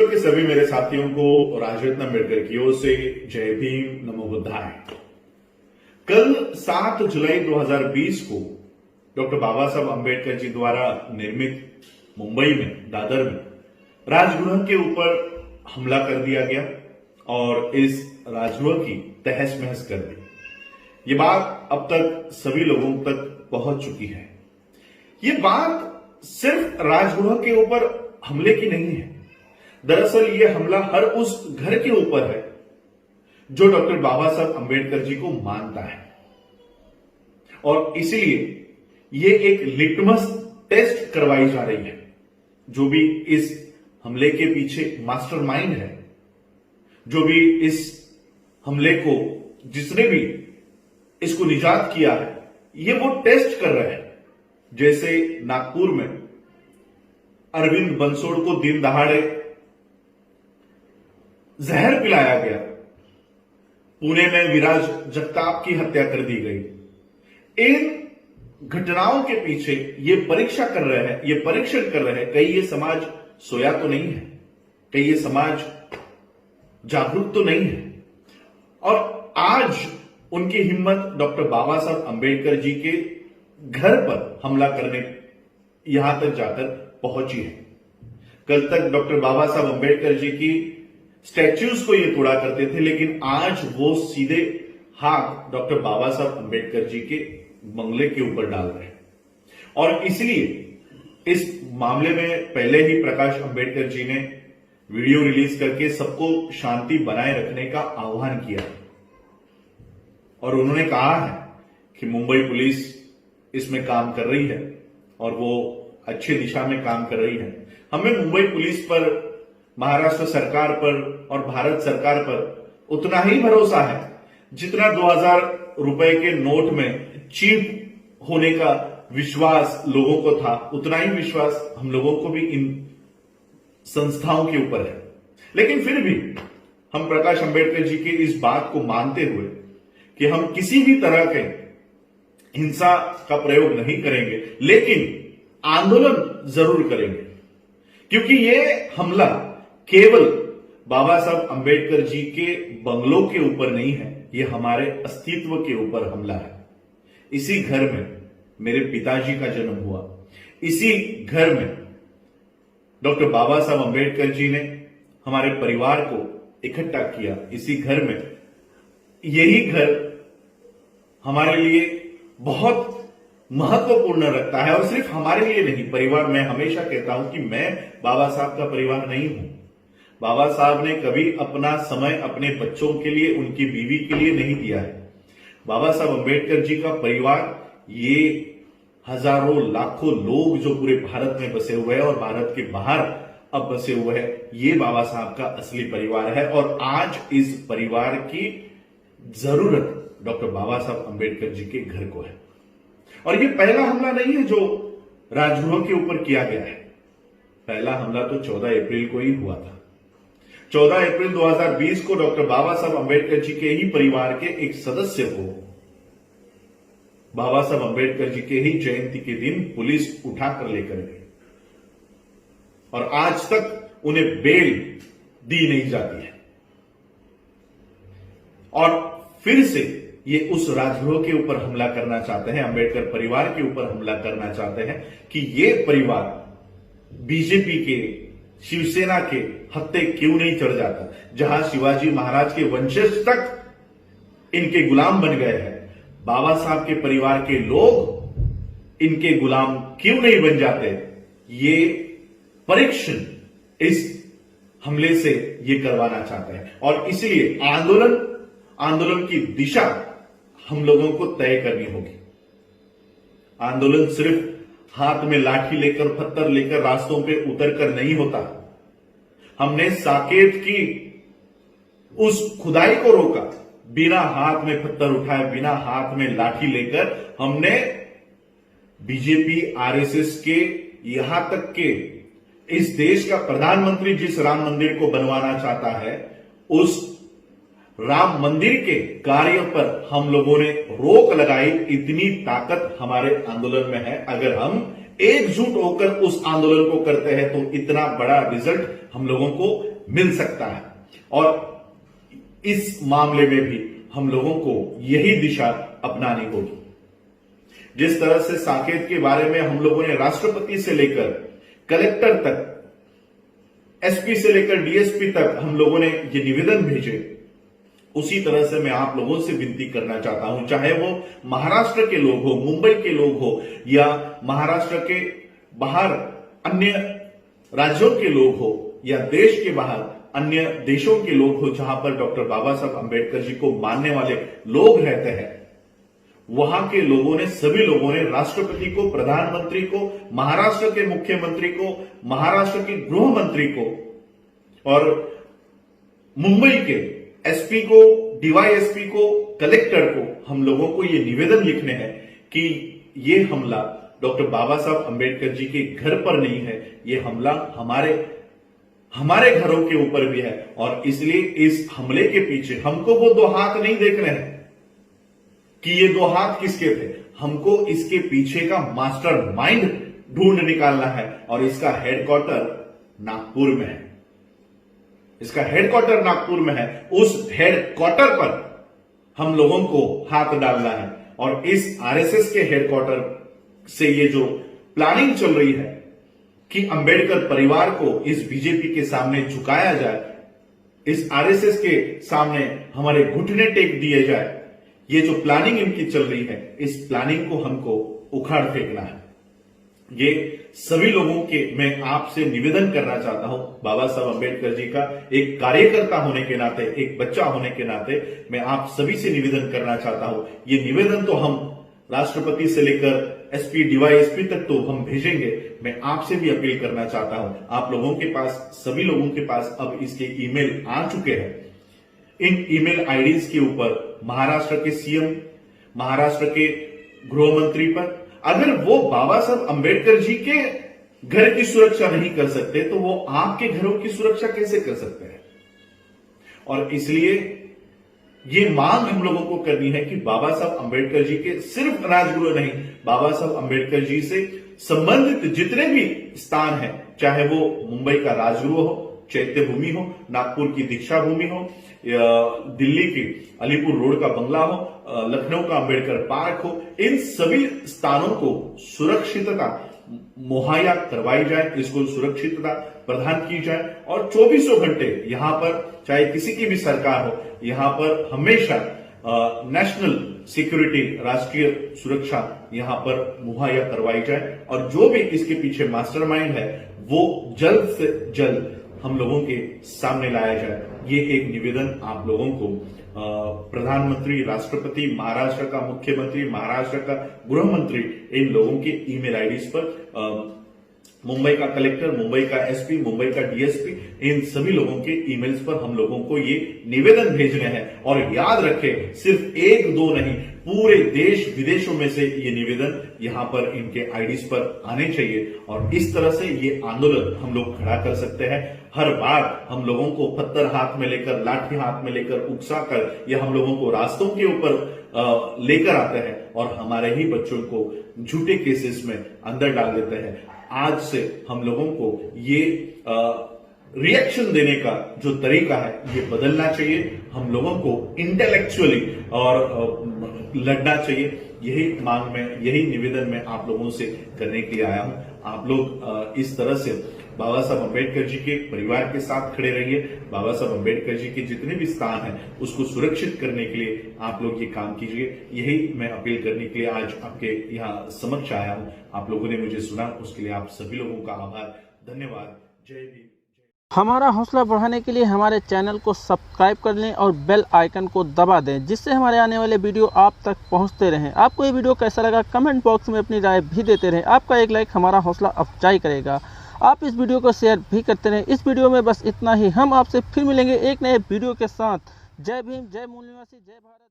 विश्व के सभी मेरे साथियों को राजरत्न अम्बेडकर की ओर से जय भीम, नमो बुद्धाय। कल 7 जुलाई 2020 को डॉक्टर बाबा साहब अम्बेडकर जी द्वारा निर्मित मुंबई में दादर में राजगृह के ऊपर हमला कर दिया गया और इस राजगृह की तहस महस कर दी। ये बात अब तक सभी लोगों तक पहुंच चुकी है। ये बात सिर्फ राजगृह के ऊपर हमले की नहीं है। दरअसल ये हमला हर उस घर के ऊपर है जो डॉक्टर बाबा साहब अम्बेडकर जी को मानता है, और इसीलिए ये एक लिटमस टेस्ट करवाई जा रही है। जो भी इस हमले के पीछे मास्टरमाइंड है, जो भी इस हमले को, जिसने भी इसको निजात किया है, ये वो टेस्ट कर रहे हैं। जैसे नागपुर में अरविंद बंसोड़ को दिन दहाड़े जहर पिलाया गया, पुणे में विराज जगताप की हत्या कर दी गई। इन घटनाओं के पीछे ये परीक्षा कर रहे हैं, ये परीक्षण कर रहे हैं, कहीं ये समाज सोया तो नहीं है, कहीं ये समाज जागरूक तो नहीं है। और आज उनकी हिम्मत डॉक्टर बाबा साहब अम्बेडकर जी के घर पर हमला करने यहां तक जाकर पहुंची है। कल तक डॉक्टर बाबा साहब अम्बेडकर जी की स्टैच्यूज को ये तोड़ा करते थे, लेकिन आज वो सीधे हाथ डॉक्टर बाबा साहब अम्बेडकर जी के बंगले के ऊपर डाल रहे हैं। और इसलिए इस मामले में पहले ही प्रकाश अम्बेडकर जी ने वीडियो रिलीज करके सबको शांति बनाए रखने का आह्वान किया, और उन्होंने कहा है कि मुंबई पुलिस इसमें काम कर रही है और वो अच्छी दिशा में काम कर रही है। हमें मुंबई पुलिस पर, महाराष्ट्र सरकार पर और भारत सरकार पर उतना ही भरोसा है जितना 2000 रुपए के नोट में चीप होने का विश्वास लोगों को था, उतना ही विश्वास हम लोगों को भी इन संस्थाओं के ऊपर है। लेकिन फिर भी हम प्रकाश अम्बेडकर जी की इस बात को मानते हुए कि हम किसी भी तरह के हिंसा का प्रयोग नहीं करेंगे, लेकिन आंदोलन जरूर करेंगे, क्योंकि ये हमला केवल बाबा साहब अम्बेडकर जी के बंगलों के ऊपर नहीं है, ये हमारे अस्तित्व के ऊपर हमला है। इसी घर में मेरे पिताजी का जन्म हुआ, इसी घर में डॉक्टर बाबा साहब अम्बेडकर जी ने हमारे परिवार को इकट्ठा किया। इसी घर में, यही घर हमारे लिए बहुत महत्वपूर्ण रखता है, और सिर्फ हमारे लिए नहीं, परिवार। मैं हमेशा कहता हूं कि मैं बाबा साहब का परिवार नहीं हूं। बाबा साहब ने कभी अपना समय अपने बच्चों के लिए, उनकी बीवी के लिए नहीं दिया है। बाबा साहब अम्बेडकर जी का परिवार ये हजारों लाखों लोग जो पूरे भारत में बसे हुए हैं और भारत के बाहर अब बसे हुए हैं, ये बाबा साहब का असली परिवार है। और आज इस परिवार की जरूरत डॉक्टर बाबा साहब अम्बेडकर जी के घर को है। और ये पहला हमला नहीं है जो राजगृह के ऊपर किया गया है। पहला हमला तो 14 अप्रैल को ही हुआ था। 14 अप्रैल 2020 को डॉक्टर बाबा साहब अम्बेडकर जी के ही परिवार के एक सदस्य को बाबा साहब अम्बेडकर जी के ही जयंती के दिन पुलिस उठाकर लेकर गई, और आज तक उन्हें बेल दी नहीं जाती है। और फिर से ये उस राजगृह के ऊपर हमला करना चाहते हैं, अम्बेडकर परिवार के ऊपर हमला करना चाहते हैं कि ये परिवार बीजेपी के, शिवसेना के हत्थे क्यों नहीं चढ़ जाता। जहां शिवाजी महाराज के वंशज तक इनके गुलाम बन गए हैं, बाबा साहब के परिवार के लोग इनके गुलाम क्यों नहीं बन जाते। ये परीक्षण इस हमले से ये करवाना चाहते हैं, और इसलिए आंदोलन की दिशा हम लोगों को तय करनी होगी। आंदोलन सिर्फ हाथ में लाठी लेकर, पत्थर लेकर रास्तों पे उतरकर नहीं होता। हमने साकेत की उस खुदाई को रोका, बिना हाथ में पत्थर उठाए, बिना हाथ में लाठी लेकर हमने बीजेपी, आरएसएस के, यहां तक के इस देश का प्रधानमंत्री जिस राम मंदिर को बनवाना चाहता है, उस राम मंदिर के कार्य पर हम लोगों ने रोक लगाई। इतनी ताकत हमारे आंदोलन में है। अगर हम एकजुट होकर उस आंदोलन को करते हैं तो इतना बड़ा रिजल्ट हम लोगों को मिल सकता है। और इस मामले में भी हम लोगों को यही दिशा अपनानी होगी। जिस तरह से साकेत के बारे में हम लोगों ने राष्ट्रपति से लेकर कलेक्टर तक, एसपी से लेकर डीएसपी तक हम लोगों ने ये निवेदन भेजे, उसी तरह से मैं आप लोगों से विनती करना चाहता हूं, चाहे वो महाराष्ट्र के लोग हो, मुंबई के लोग हो, या महाराष्ट्र के बाहर अन्य राज्यों के लोग हो, या देश के बाहर अन्य देशों के लोग हो जहां पर डॉक्टर बाबा साहब अंबेडकर जी को मानने वाले लोग रहते हैं, वहां के लोगों ने, सभी लोगों ने राष्ट्रपति को, प्रधानमंत्री को, महाराष्ट्र के मुख्यमंत्री को, महाराष्ट्र के गृह मंत्री को और मुंबई के एसपी को, डीवाईएसपी को, कलेक्टर को, हम लोगों को ये निवेदन लिखने हैं कि ये हमला डॉक्टर बाबा साहब अंबेडकर जी के घर पर नहीं है, ये हमला हमारे घरों के ऊपर भी है। और इसलिए इस हमले के पीछे हमको वो दो हाथ नहीं देखने हैं कि ये दो हाथ किसके थे, हमको इसके पीछे का मास्टर माइंड ढूंढ निकालना है। और इसका हेडक्वार्टर नागपुर में है, इसका हेडक्वार्टर नागपुर में है। उस हेडक्वार्टर पर हम लोगों को हाथ डालना है। और इस आरएसएस के हेडक्वार्टर से ये जो प्लानिंग चल रही है कि अंबेडकर परिवार को इस बीजेपी के सामने झुकाया जाए, इस आरएसएस के सामने हमारे घुटने टेक दिए जाए, ये जो प्लानिंग इनकी चल रही है, इस प्लानिंग को हमको उखाड़ फेंकना है। ये सभी लोगों के मैं आपसे निवेदन करना चाहता हूं, बाबा साहब अंबेडकर जी का एक कार्यकर्ता होने के नाते, एक बच्चा होने के नाते मैं आप सभी से निवेदन करना चाहता हूं। ये निवेदन तो हम राष्ट्रपति से लेकर एसपी, डीवाईएसपी तक तो हम भेजेंगे। मैं आपसे भी अपील करना चाहता हूं, आप लोगों के पास, सभी लोगों के पास अब इसके ईमेल आ चुके हैं। इन ईमेल आईडीज के ऊपर महाराष्ट्र के सीएम, महाराष्ट्र के गृह मंत्री पर, अगर वो बाबा साहब अंबेडकर जी के घर की सुरक्षा नहीं कर सकते तो वो आपके घरों की सुरक्षा कैसे कर सकते हैं। और इसलिए ये मांग हम लोगों को करनी है कि बाबा साहब अंबेडकर जी के, सिर्फ राजगुरु नहीं, बाबा साहब अंबेडकर जी से संबंधित जितने भी स्थान हैं, चाहे वो मुंबई का राजगुरु हो, चैत्य भूमि हो, नागपुर की दीक्षा भूमि हो, दिल्ली की अलीपुर रोड का बंगला हो, लखनऊ का अंबेडकर पार्क हो, इन सभी स्थानों को सुरक्षितता मुहैया करवाई जाए, इसको सुरक्षितता प्रदान की जाए। और 24 घंटे यहां पर, चाहे किसी की भी सरकार हो, यहां पर हमेशा नेशनल सिक्योरिटी, राष्ट्रीय सुरक्षा यहां पर मुहैया करवाई जाए। और जो भी इसके पीछे मास्टरमाइंड है वो जल्द से जल्द हम लोगों के सामने लाया जाए। ये एक निवेदन आप लोगों को प्रधानमंत्री, राष्ट्रपति, महाराष्ट्र का मुख्यमंत्री, महाराष्ट्र का गृह मंत्री, इन लोगों के ईमेल आईडीज पर, मुंबई का कलेक्टर, मुंबई का एसपी, मुंबई का डीएसपी, इन सभी लोगों के ईमेल्स पर हम लोगों को ये निवेदन भेजने हैं। और याद रखें, सिर्फ एक दो नहीं, पूरे देश विदेशों में से ये निवेदन यहां पर इनके आईडीज पर आने चाहिए। और इस तरह से ये आंदोलन हम लोग खड़ा कर सकते हैं। हर बार हम लोगों को पत्थर हाथ में लेकर, लाठी हाथ में लेकर, उकसा कर, या हम लोगों को रास्तों के ऊपर लेकर आते हैं और हमारे ही बच्चों को झूठे केसेस में अंदर डाल देते हैं। आज से हम लोगों को ये रिएक्शन देने का जो तरीका है ये बदलना चाहिए। हम लोगों को इंटेलेक्चुअली और लड़ना चाहिए। यही मांग में, यही निवेदन मैं आप लोगों से करने के लिए आया हूं। आप लोग इस तरह से बाबा साहब अंबेडकर जी के परिवार के साथ खड़े रहिए। बाबा साहब अंबेडकर जी के जितने भी स्थान हैं उसको सुरक्षित करने के लिए आप लोग ये काम कीजिए। यही मैं अपील करने के लिए आज आपके यहाँ समक्ष आया हूं। आप लोगों ने मुझे सुना, उसके लिए आप सभी लोगों का आभार, धन्यवाद। जय भीम। हमारा हौसला बढ़ाने के लिए हमारे चैनल को सब्सक्राइब कर लें और बेल आइकन को दबा दें, जिससे हमारे आने वाले वीडियो आप तक पहुंचते रहें। आपको ये वीडियो कैसा लगा कमेंट बॉक्स में अपनी राय भी देते रहें। आपका एक लाइक हमारा हौसला अफजाई करेगा। आप इस वीडियो को शेयर भी करते रहें। इस वीडियो में बस इतना ही। हम आपसे फिर मिलेंगे एक नए वीडियो के साथ। जय भीम, जय मूल निवासी, जय भारत।